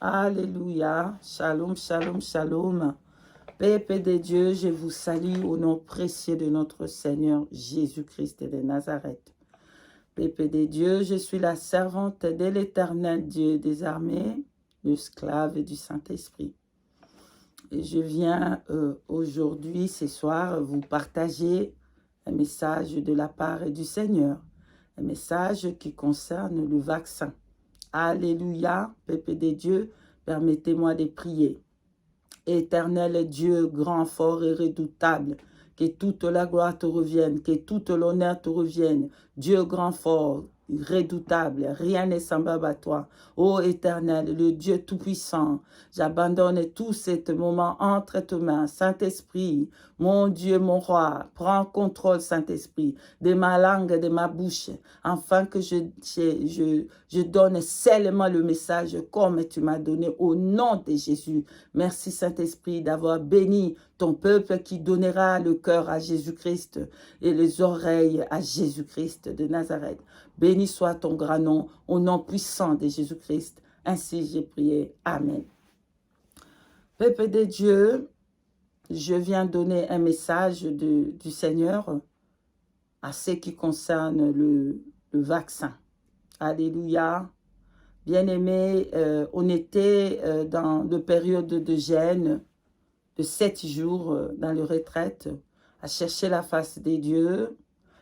Alléluia. Shalom, shalom, shalom. Peuple de Dieu, je vous salue au nom précieux de notre Seigneur Jésus-Christ de Nazareth. Peuple de Dieu, je suis la servante de l'Éternel Dieu des armées, l'esclave du Saint-Esprit. Et je viens aujourd'hui, ce soir, vous partager un message de la part du Seigneur, un message qui concerne le vaccin. Alléluia, peuple de Dieu, permettez-moi de prier. Éternel Dieu, grand, fort et redoutable, que toute la gloire te revienne, que toute l'honneur te revienne. Dieu grand, fort, redoutable, rien n'est semblable à toi. Ô Éternel, le Dieu tout-puissant, j'abandonne tout ce moment entre tes mains. Saint-Esprit, mon Dieu, mon roi, prends contrôle, Saint-Esprit, de ma langue, de ma bouche, afin que je donne seulement le message comme tu m'as donné au nom de Jésus. Merci, Saint-Esprit, d'avoir béni ton peuple qui donnera le cœur à Jésus-Christ et les oreilles à Jésus-Christ de Nazareth. Béni soit ton grand nom, au nom puissant de Jésus-Christ. Ainsi j'ai prié. Amen. Peuple de Dieu, je viens donner un message du Seigneur à ce qui concerne le vaccin. Alléluia. Bien-aimés, on était dans la période de jeûne de 7 jours dans la retraite à chercher la face de Dieu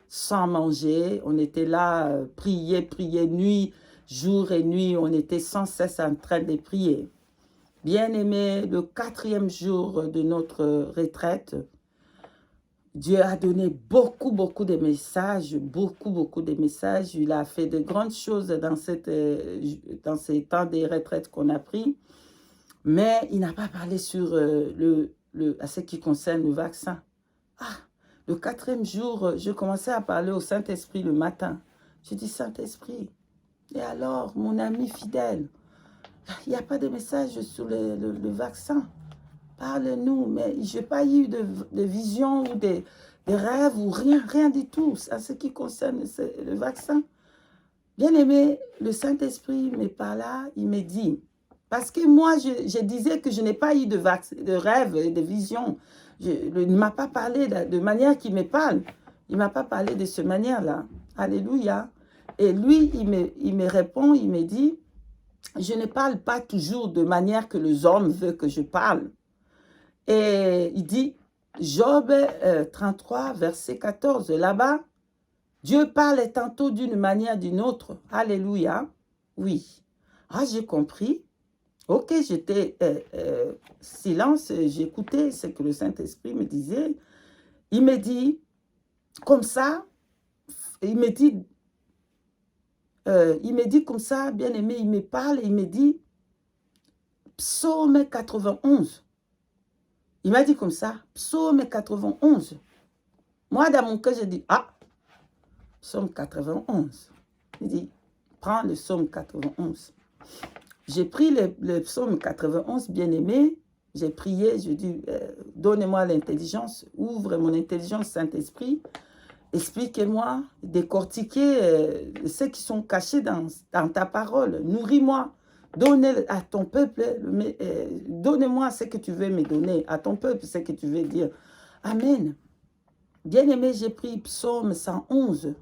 sans manger. On était là, prier, nuit, jour et nuit. On était sans cesse en train de prier. Bien-aimés, le 4e jour de notre retraite, Dieu a donné beaucoup de messages, beaucoup de messages. Il a fait de grandes choses dans ces temps de retraite qu'on a pris. Mais il n'a pas parlé sur à ce qui concerne le vaccin. Le 4e jour, je commençais à parler au Saint-Esprit le matin. Je dis, Saint-Esprit, et alors, mon ami fidèle, il n'y a pas de message sur le vaccin. Parle-nous, mais je n'ai pas eu de vision ou de rêves ou rien du tout à ce qui concerne le vaccin. Bien aimé, le Saint-Esprit me parla, il me dit, parce que moi, je disais que je n'ai pas eu de rêve et de vision. Il ne m'a pas parlé de manière qu'il me parle. Il ne m'a pas parlé de cette manière-là. Alléluia. Et lui, il me répond, il me dit, je ne parle pas toujours de manière que les hommes veulent que je parle. Et il dit, Job 33, verset 14, là-bas, Dieu parle tantôt d'une manière d'une autre. Alléluia. Oui. Ah, j'ai compris. Ok, j'étais silence, j'écoutais ce que le Saint-Esprit me disait. Il me dit, comme ça, il me dit comme ça, bien aimé, il me parle, il me dit, Psaume 91. Il m'a dit comme ça, Psaume 91. Moi, dans mon cœur, j'ai dit, ah, Psaume 91. Il dit, prends le Psaume 91. J'ai pris le Psaume 91, bien-aimé. J'ai prié, je dis, donnez-moi l'intelligence, ouvre mon intelligence, Saint-Esprit. Expliquez-moi, décortiquez ceux qui sont cachés dans ta parole. Nourris-moi. Donne à ton peuple, donnez-moi ce que tu veux me donner, à ton peuple ce que tu veux dire. Amen. Bien-aimé, j'ai pris Psaume 111.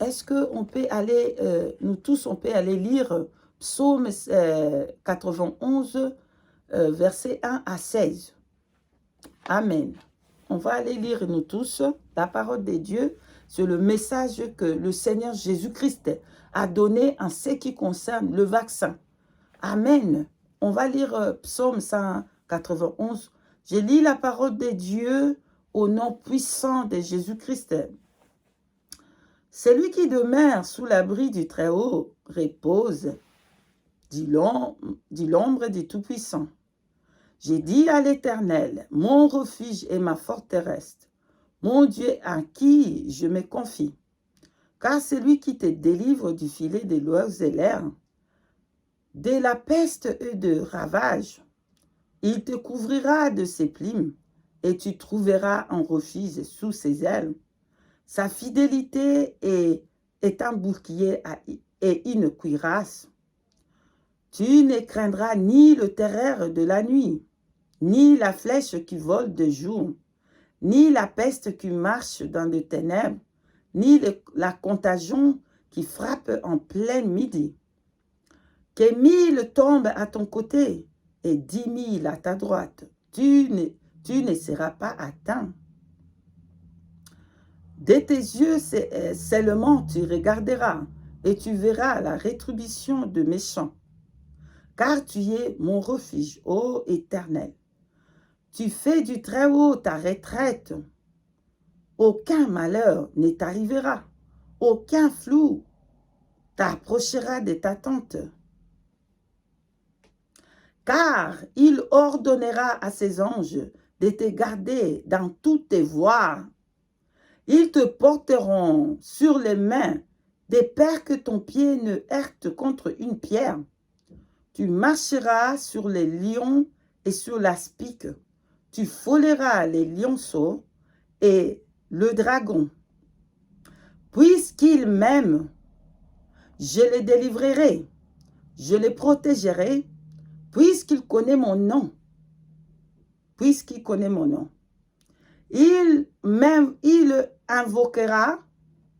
Est-ce qu'on peut aller, nous tous, on peut aller lire Psaume 91, versets 1 à 16. Amen. On va aller lire, nous tous, la parole de Dieu sur le message que le Seigneur Jésus-Christ a donné en ce qui concerne le vaccin. Amen. On va lire Psaume 191. Je lis la parole de Dieu au nom puissant de Jésus-Christ. Celui qui demeure sous l'abri du Très-Haut repose, dit l'ombre du Tout-Puissant. J'ai dit à l'Éternel, mon refuge et ma forteresse, mon Dieu en qui je me confie. Car c'est lui qui te délivre du filet des l'oiseau et l'air, de la peste et de ravage. Il te couvrira de ses plumes et tu trouveras un refuge sous ses ailes. Sa fidélité est un bouclier et une cuirasse. Tu ne craindras ni le terreur de la nuit, ni la flèche qui vole de jour, ni la peste qui marche dans les ténèbres, ni la contagion qui frappe en plein midi. Que 1000 tombent à ton côté et 10 000 à ta droite, tu ne seras pas atteint. De tes yeux seulement tu regarderas et tu verras la rétribution de méchants. Car tu es mon refuge, ô Éternel. Tu fais du Très-Haut ta retraite. Aucun malheur ne t'arrivera. Aucun flou t'approchera de ta tente. Car il ordonnera à ses anges de te garder dans toutes tes voies. Ils te porteront sur les mains, de peur que ton pied ne heurte contre une pierre. Tu marcheras sur les lions et sur l'aspic. Tu frôleras les lionceaux et le dragon. Puisqu'il m'aime, je les délivrerai, je les protégerai, puisqu'il connaît mon nom. Puisqu'il connaît mon nom. Il invoquera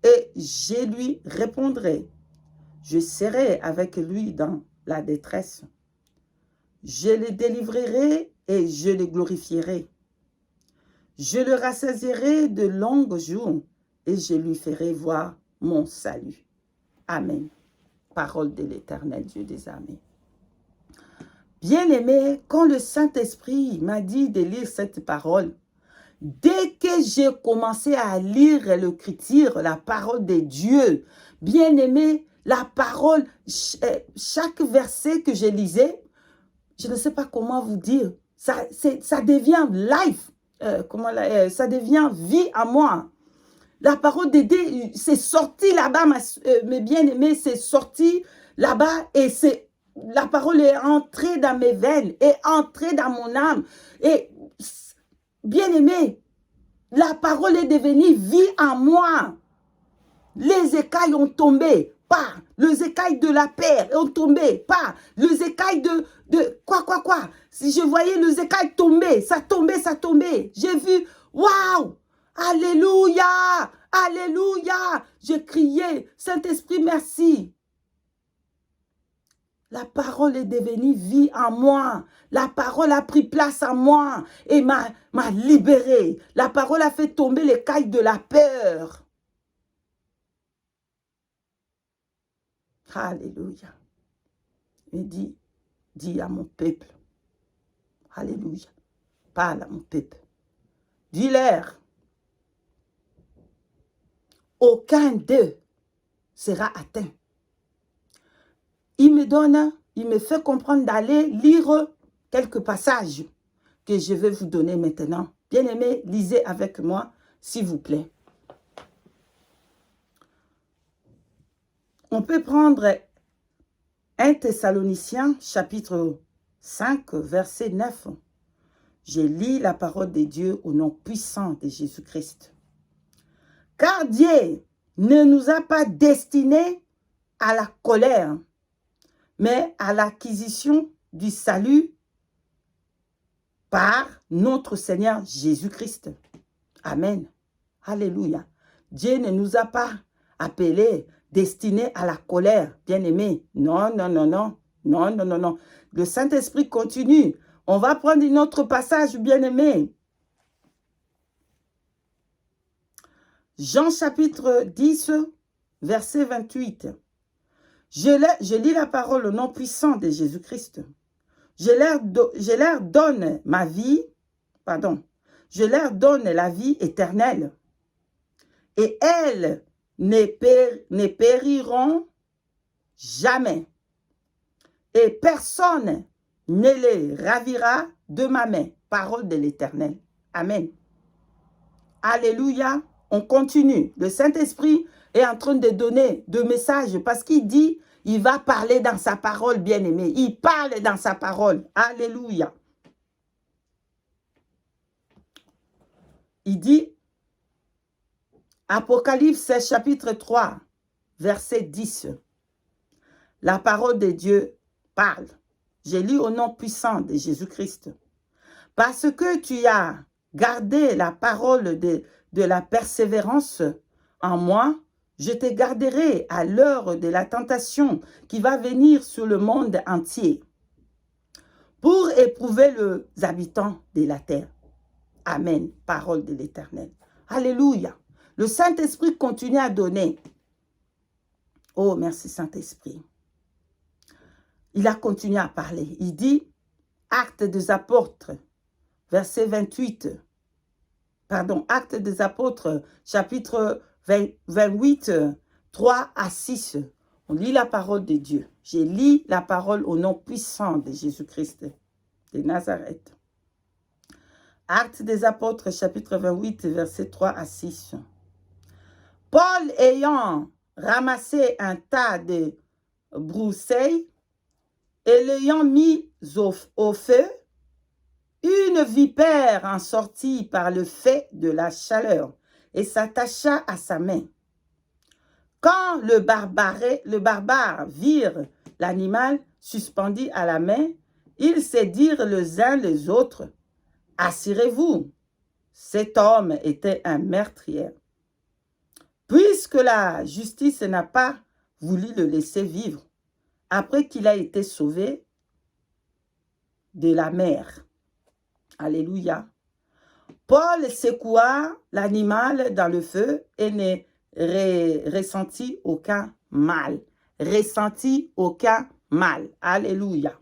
et je lui répondrai. Je serai avec lui dans la détresse. Je le délivrerai et je le glorifierai. Je le rassasierai de longs jours et je lui ferai voir mon salut. Amen. Parole de l'Éternel Dieu des armées. Bien-aimé, quand le Saint-Esprit m'a dit de lire cette parole, dès que j'ai commencé à lire l'écriture, la parole de Dieu, bien-aimé, la parole, chaque verset que je lisais, je ne sais pas comment vous dire, ça devient life, ça devient vie à moi. La parole de Dieu, c'est sorti là-bas, mes bien-aimés, c'est sorti là-bas et la parole est entrée dans mes veines, est entrée dans mon âme. Et bien-aimé, la parole est devenue vie en moi. Les écailles ont tombé, pas. Les écailles de la paix ont tombé, pas. Les écailles de quoi. Si je voyais les écailles tomber, ça tombait. J'ai vu, waouh, alléluia, alléluia. J'ai crié, Saint-Esprit, merci. La parole est devenue vie en moi. La parole a pris place en moi et m'a libéré. La parole a fait tomber les cailles de la peur. Alléluia. Il dis à mon peuple. Alléluia. Parle à mon peuple. Dis-leur. Aucun d'eux sera atteint. Il me fait comprendre d'aller lire quelques passages que je vais vous donner maintenant. Bien-aimés, lisez avec moi, s'il vous plaît. On peut prendre 1 Thessaloniciens, chapitre 5, verset 9. Je lis la parole de Dieu au nom puissant de Jésus-Christ. Car Dieu ne nous a pas destinés à la colère, mais à l'acquisition du salut par notre Seigneur Jésus-Christ. Amen. Alléluia. Dieu ne nous a pas appelés, destinés à la colère, bien-aimés. Non. Le Saint-Esprit continue. On va prendre un autre passage, bien-aimé. Jean chapitre 10, verset 28. Je lis la parole au nom puissant de Jésus-Christ. Je leur donne ma vie, je leur donne la vie éternelle. Et elles ne périront jamais. Et personne ne les ravira de ma main. Parole de l'Éternel. Amen. Alléluia. On continue. Le Saint-Esprit est en train de donner deux messages parce qu'il dit, il va parler dans sa parole, bien-aimé. Il parle dans sa parole. Alléluia. Il dit, Apocalypse chapitre 3, verset 10. La parole de Dieu parle. J'ai lu au nom puissant de Jésus-Christ. Parce que tu as gardé la parole de la persévérance en moi, je te garderai à l'heure de la tentation qui va venir sur le monde entier pour éprouver les habitants de la terre. Amen. Parole de l'Éternel. Alléluia. Le Saint-Esprit continue à donner. Oh, merci Saint-Esprit. Il a continué à parler. Il dit, Actes des Apôtres, verset 28. Pardon, Actes des Apôtres, chapitre 28, 3 à 6. On lit la parole de Dieu. J'ai lu la parole au nom puissant de Jésus-Christ de Nazareth. Actes des Apôtres, chapitre 28, verset 3 à 6. Paul ayant ramassé un tas de broussailles et l'ayant mis au feu, une vipère en sortit par le fait de la chaleur et s'attacha à sa main. Quand le barbare virent l'animal suspendu à la main, ils se dirent les uns les autres, « Assurez-vous, cet homme était un meurtrier. » Puisque la justice n'a pas voulu le laisser vivre, après qu'il a été sauvé de la mer. Alléluia. Paul secoua l'animal dans le feu et ne ressentit aucun mal. Ressentit aucun mal. Alléluia.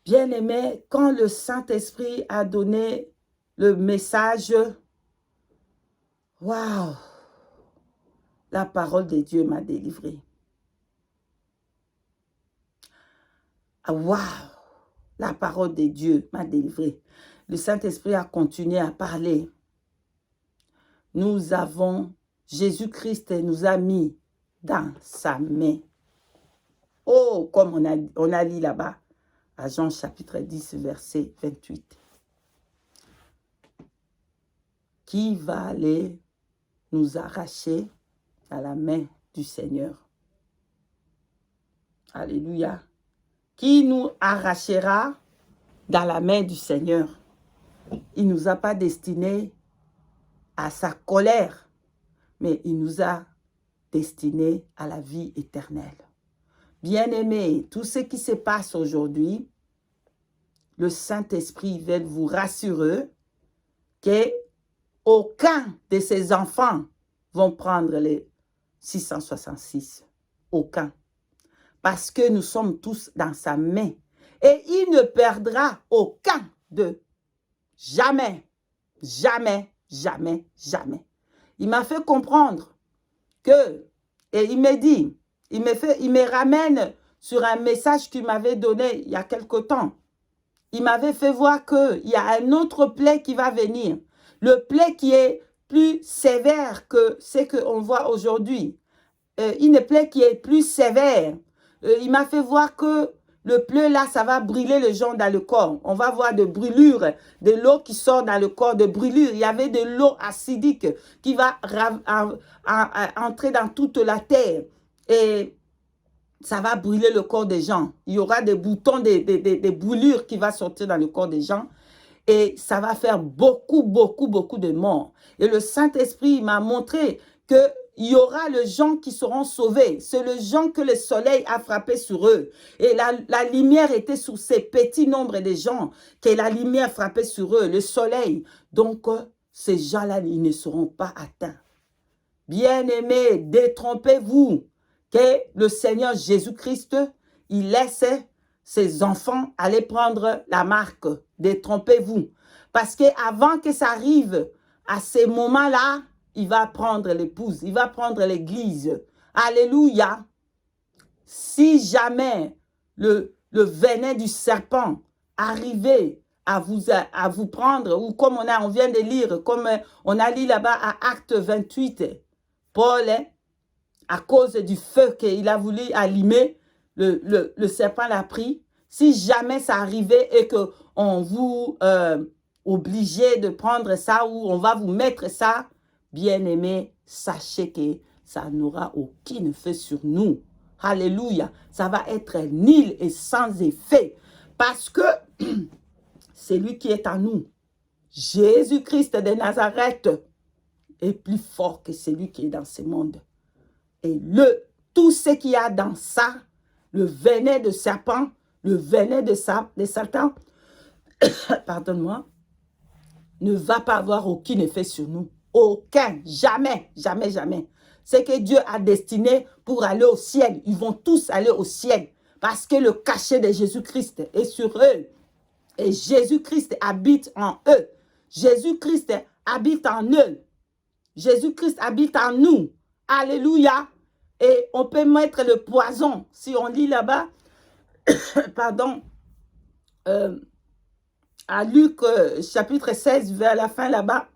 Bien-aimé, quand le Saint-Esprit a donné le message, waouh, la parole de Dieu m'a délivré. Waouh, la parole de Dieu m'a délivré. Le Saint-Esprit a continué à parler. Nous avons, Jésus-Christ nous a mis dans sa main. Oh, comme on a lu là-bas, à Jean chapitre 10, verset 28. Qui va aller nous arracher à la main du Seigneur? Alléluia. Qui nous arrachera dans la main du Seigneur? Il ne nous a pas destinés à sa colère, mais il nous a destinés à la vie éternelle. Bien-aimés, tout ce qui se passe aujourd'hui, le Saint-Esprit veut vous rassurer qu'aucun de ses enfants vont prendre les 666. Aucun. Parce que nous sommes tous dans sa main. Et il ne perdra aucun d'eux. Jamais, jamais, jamais, jamais. Il m'a fait comprendre que, et il me dit, il me ramène sur un message qu'il m'avait donné il y a quelque temps. Il m'avait fait voir qu'il y a un autre plaie qui va venir. Le plaie qui est plus sévère que ce qu'on voit aujourd'hui. Une plaie qui est plus sévère. Il m'a fait voir que le pleu là, ça va brûler les gens dans le corps. On va voir de brûlures, de l'eau qui sort dans le corps, de brûlures. Il y avait de l'eau acidique qui va entrer dans toute la terre. Et ça va brûler le corps des gens. Il y aura des boutons, des brûlures qui vont sortir dans le corps des gens. Et ça va faire beaucoup, beaucoup, beaucoup de morts. Et le Saint-Esprit m'a montré qu'il y aura les gens qui seront sauvés. C'est les gens que le soleil a frappé sur eux. Et la lumière était sur ces petits nombres de gens que la lumière frappait sur eux, le soleil. Donc, ces gens-là, ils ne seront pas atteints. Bien-aimés, détrompez-vous que le Seigneur Jésus-Christ, il laisse ses enfants aller prendre la marque. Détrompez-vous. Parce qu'avant que ça arrive, à ces moments-là, il va prendre l'épouse, il va prendre l'église. Alléluia. Si jamais le venin du serpent arrivait à vous prendre, ou comme on vient de lire, comme on a lu là-bas à Acte 28, Paul, à cause du feu qu'il a voulu allumer, le serpent l'a pris. Si jamais ça arrivait et qu'on vous obligait de prendre ça ou on va vous mettre ça, bien-aimé, sachez que ça n'aura aucun effet sur nous. Alléluia. Ça va être nul et sans effet. Parce que c'est lui qui est en nous. Jésus-Christ de Nazareth est plus fort que celui qui est dans ce monde. Et tout ce qu'il y a dans ça, le venin de serpent, le venin de Satan, pardonne-moi, ne va pas avoir aucun effet sur nous. Aucun, jamais, jamais, jamais. C'est que Dieu a destiné pour aller au ciel. Ils vont tous aller au ciel. Parce que le cachet de Jésus-Christ est sur eux. Et Jésus-Christ habite en eux. Jésus-Christ habite en eux. Jésus-Christ habite en nous. Alléluia. Et on peut mettre le poison. Si on lit là-bas, pardon, à Luc chapitre 16, vers la fin là-bas,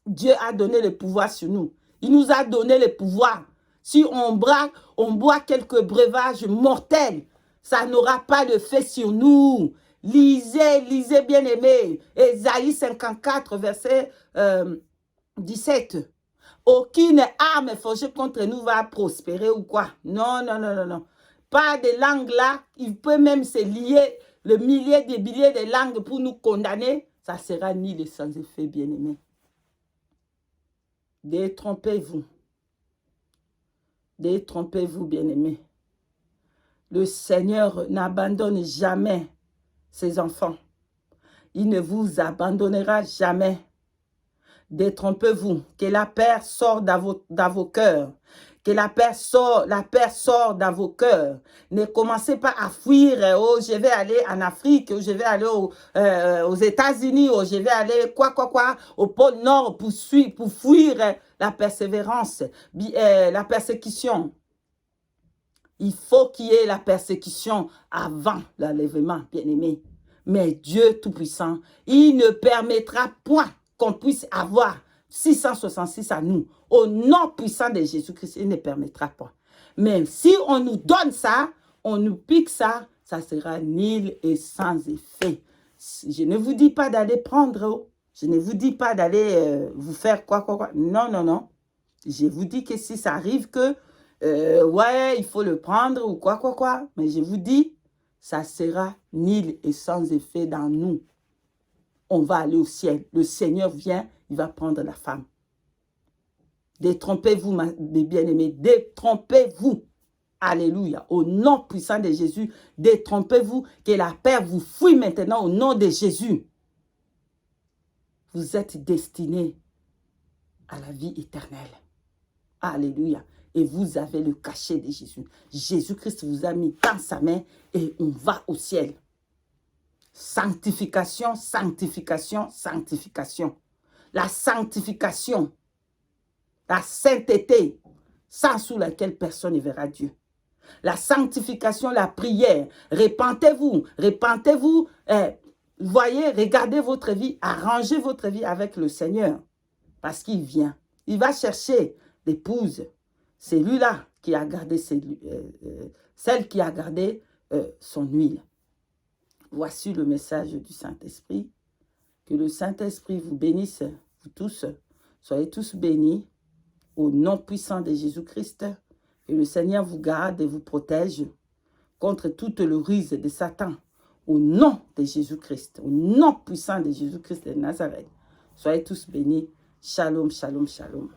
Dieu a donné le pouvoir sur nous. Il nous a donné le pouvoir. Si on boit quelques breuvages mortels, ça n'aura pas de fait sur nous. Lisez, lisez bien aimé. Ésaïe 54, verset 17. Aucune arme forgée contre nous va prospérer ou quoi. Non, non, non, non, non. Pas de langue là. Il peut même se lier le millier des milliers de langues pour nous condamner. Ça sera nul et sans effet, bien aimé. Détrompez-vous. Détrompez-vous, bien-aimés. Le Seigneur n'abandonne jamais ses enfants. Il ne vous abandonnera jamais. Détrompez-vous. Que la paix sorte dans vos cœurs. Que la paix sort dans vos cœurs. Ne commencez pas à fuir. Oh, je vais aller en Afrique. Je vais aller aux États-Unis. Oh, je vais aller au pôle Nord pour fuir la persévérance, la persécution. Il faut qu'il y ait la persécution avant l'enlèvement, bien-aimé. Mais Dieu Tout-Puissant, il ne permettra point qu'on puisse avoir 666 à nous. Au nom puissant de Jésus-Christ, il ne permettra pas. Mais si on nous donne ça, on nous pique ça, ça sera nul et sans effet. Je ne vous dis pas d'aller prendre, je ne vous dis pas d'aller vous faire quoi. Non, non, non. Je vous dis que si ça arrive que, ouais, il faut le prendre ou quoi. Mais je vous dis, ça sera nul et sans effet dans nous. On va aller au ciel. Le Seigneur vient, il va prendre la femme. Détrompez-vous, mes bien-aimés. Détrompez-vous. Alléluia. Au nom puissant de Jésus, détrompez-vous. Que la paix vous fuit maintenant au nom de Jésus. Vous êtes destinés à la vie éternelle. Alléluia. Et vous avez le cachet de Jésus. Jésus-Christ vous a mis dans sa main et on va au ciel. Sanctification, sanctification, sanctification. La sanctification, la sainteté, sans laquelle personne ne verra Dieu. La sanctification, la prière. Repentez-vous, repentez-vous. Voyez, regardez votre vie, arrangez votre vie avec le Seigneur. Parce qu'il vient. Il va chercher l'épouse. C'est lui-là qui a gardé celle qui a gardé son huile. Voici le message du Saint-Esprit. Que le Saint-Esprit vous bénisse, vous tous. Soyez tous bénis au nom puissant de Jésus-Christ. Que le Seigneur vous garde et vous protège contre toute le ruse de Satan. Au nom de Jésus-Christ, au nom puissant de Jésus-Christ de Nazareth. Soyez tous bénis. Shalom, shalom, shalom.